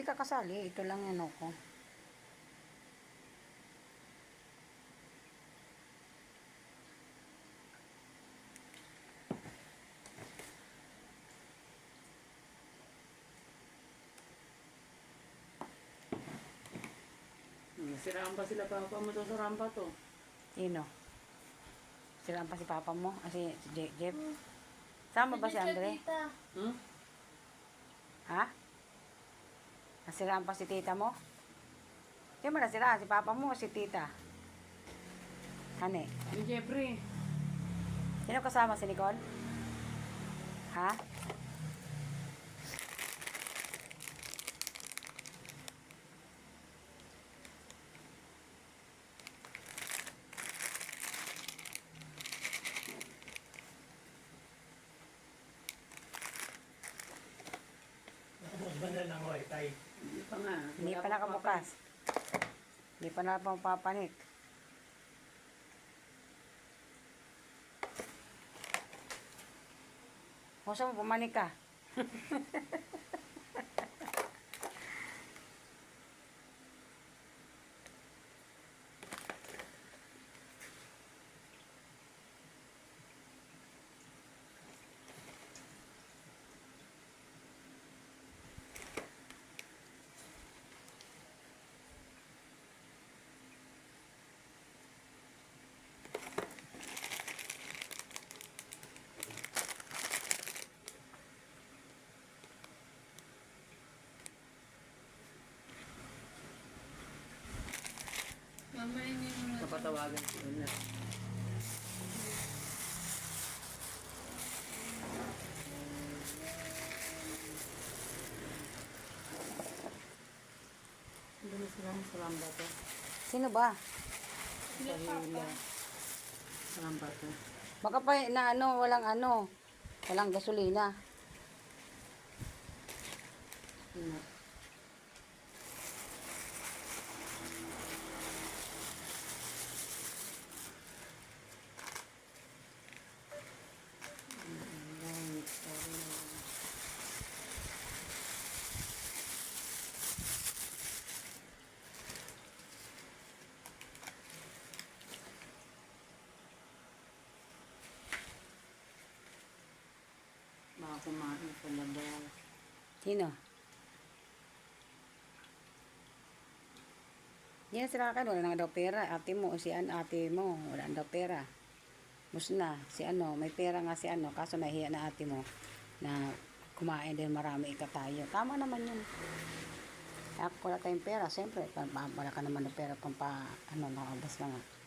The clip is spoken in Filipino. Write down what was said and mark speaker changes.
Speaker 1: Hindi ka kasali. Ito lang yan ako.
Speaker 2: Siraan pa sila papa mo to sa rampa to.
Speaker 1: Sino? Siraan pa si papa mo? Si Jeff? Sama ba si Andre?
Speaker 2: Hmm?
Speaker 1: Ha? Nasiraan pa si tita mo? Sino ba nasiraan? Si papa mo o si tita? Hane?
Speaker 2: Ni Jeffrey.
Speaker 1: Sino kasama? Si Nicole? Ha?
Speaker 3: Banal lang hoy, tay.
Speaker 2: Hindi pa nga.
Speaker 1: Hindi pa nakabukas. Hindi pa na papanik. Kung saan mo pumanik ka?
Speaker 4: Mamaya niyo muna.
Speaker 2: Napatawagan si Una. Doon sila sa rampa to.
Speaker 1: Sino ba?
Speaker 2: Sa hila. Sa rampa to.
Speaker 1: Baka pa na walang gasolina.
Speaker 2: Ina. Mga kumain sa labas.
Speaker 1: Sino? Yan sila ka, wala na daw pera. Ate mo, ate mo, wala na daw pera. Mus na, may pera nga si kaso nahiya na ate mo na kumain din marami tayo. Tama naman yun. Kaya wala tayong pera, siyempre, wala ka naman ng pera nakabas na nga.